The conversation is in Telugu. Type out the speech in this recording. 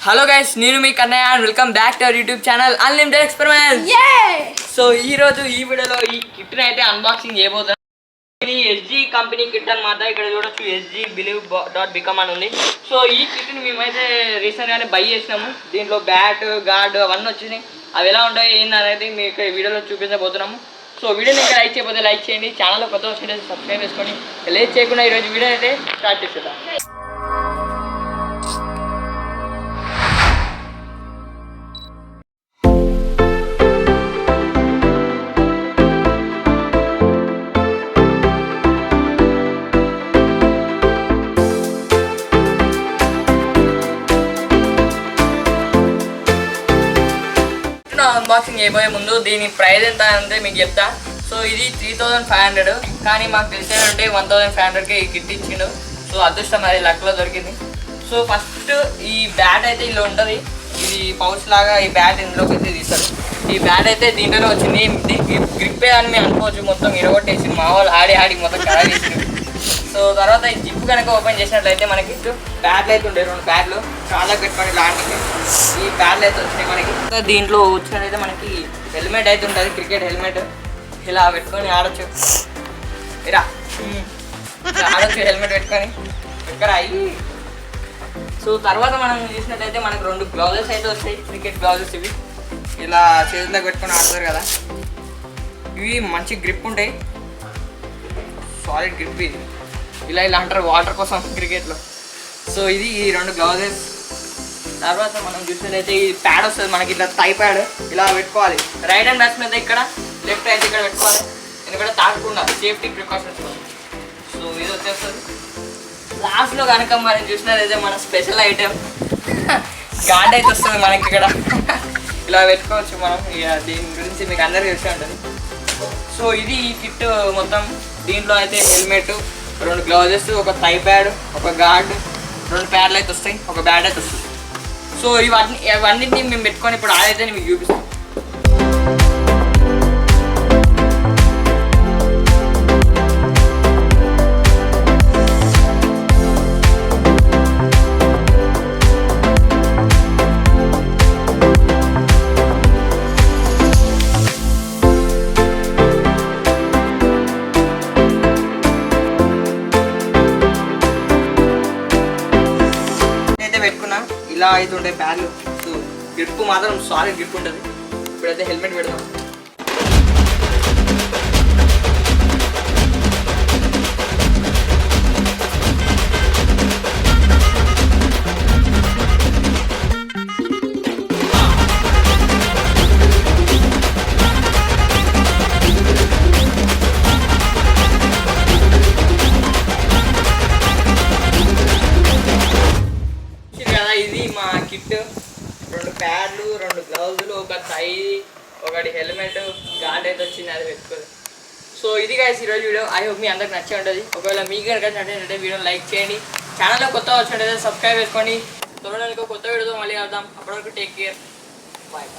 హలో గైస్, నేను మీ Kannayya and welcome back to our YouTube channel unlimited experiments. So ఈ రోజు ఈ వీడియోలో ఈ కిట్ అయితే అన్బాక్సింగ్ చేయబోతున్నాను. ఇది ఎస్జీ కంపెనీ కిట్ అనమాట. ఇక్కడ చూడొచ్చు ఎస్జీ believe.become అని ఉంది. సో ఈ కిట్ని మేమైతే రీసెంట్గానే బై చేసినాము. దీంట్లో బ్యాట్ గార్డ్ అవన్నీ వచ్చినాయి. అవి ఎలా ఉంటాయి ఏంది అనేది మీకు ఈ వీడియోలో చూపించబోతున్నాము. సో వీడియోని ఇంకా లైక్ చేయకపోతే లైక్ చేయండి, ఛానల్లో కొత్త వచ్చి సబ్స్క్రైబ్ చేసుకోండి. లేట్ చేయకుండా ఈరోజు వీడియో అయితే స్టార్ట్ చేసేద్దాం. అన్బాక్సింగ్ చేయబోయే ముందు దీని ప్రైస్ ఎంత అంటే మీకు చెప్తా. సో ఇది 3500, కానీ మాకు తెలిసేదంటే 1500కి ఈ కిట్ ఇచ్చిండు. సో అదృష్టం అది లక్లో దొరికింది. సో ఫస్ట్ ఈ బ్యాట్ అయితే ఇలా ఉంటుంది. ఇది పౌచ్ లాగా ఈ బ్యాట్ ఇందులోకి అయితే తీస్తారు. ఈ బ్యాట్ అయితే దీంట్లోనే వచ్చింది. గ్రిప్పే అని మేము అనుకోవచ్చు. మొత్తం ఇరగొట్టేసి మా వాళ్ళు ఆడి మొత్తం ఖరాబ్ చేసింది. సో తర్వాత ఈ జిప్ కనుక ఓపెన్ చేసినట్లయితే మనకి బ్యాట్లు అయితే ఉండే 2 బ్యాట్లు చాలా పెట్టుకొని లాంటికి ఈ బ్యాట్లు అయితే వచ్చినాయి మనకి. దీంట్లో వచ్చినట్లయితే మనకి హెల్మెట్ అయితే ఉంటుంది, క్రికెట్ హెల్మెట్. ఇలా పెట్టుకొని ఆడొచ్చు, ఇలా ఆడొచ్చు హెల్మెట్ పెట్టుకొని ఎక్కడ అయ్యి. సో తర్వాత మనం చూసినట్లయితే మనకు 2 గ్లౌజెస్ అయితే వస్తాయి, క్రికెట్ గ్లౌజెస్. ఇవి ఇలా చేతులకు పెట్టుకొని ఆడతారు కదా. ఇవి మంచి గ్రిప్ ఉంటాయి, సాలిడ్ గ్రిప్. ఇది ఇలా అంటారు వాటర్ కోసం క్రికెట్లో. సో ఇది ఈ 2 గ్లౌజెస్. తర్వాత మనం చూసినట్లయితే ఈ ప్యాడ్ వస్తుంది మనకి, ఇట్లా థై ప్యాడ్ ఇలా పెట్టుకోవాలి. రైట్ హ్యాండ్ బ్యాట్స్ మీద ఇక్కడ, లెఫ్ట్ అయితే ఇక్కడ పెట్టుకోవాలి, ఎందుకంటే తాకకుండా సేఫ్టీ ప్రికాషన్స్. సో ఇది వచ్చేస్తుంది. లాస్ట్లో కనుక మనం చూసినట్లయితే మన స్పెషల్ ఐటెం గార్డ్ అయితే వస్తుంది మనకి ఇక్కడ. ఇలా పెట్టుకోవచ్చు మనం. ఇక దీని గురించి మీకు అందరికీ తెలిసి ఉంటుంది. సో ఇది ఈ కిట్ మొత్తం. దీంట్లో అయితే హెల్మెట్, 2 గ్లౌజెస్, ఒక థై ప్యాడ్, ఒక గార్డ్, 2 ప్యాడ్లు అయితే వస్తాయి, ఒక బ్యాట్ అయితే వస్తుంది. సో ఇవన్నింటినీ మేము పెట్టుకొని ఇప్పుడు ఆడైతే మీకు చూపిస్తాం. పెట్టుకున్నా ఇలా అయితే ఉంటాయి బ్యాగ్లు. సో గ్రిప్ మాత్రం సాలిడ్ గ్రిప్ ఉంటుంది. ఇప్పుడైతే హెల్మెట్ పెడదాం. ఇది మా కిట్. 2 ప్యాడ్లు, 2 గ్లౌజులు, ఒక థై, ఒకటి హెల్మెట్, గార్డ్ అయితే వచ్చింది, అది పెట్టుకోవాలి. సో ఇది గైస్ ఈరోజు వీడియో. ఐ హోప్ మీ అందరికి నచ్చే ఉంటుంది. ఒకవేళ మీకు కనుక నచ్చినట్లయితే వీడియో లైక్ చేయండి, ఛానల్లో కొత్త వచ్చినట్టయితే సబ్స్క్రైబ్ చేసుకోండి. త్వరలో కొత్త వీడియోతో మళ్ళీ కలుద్దాం. అప్పటివరకు టేక్ కేర్, బాయ్.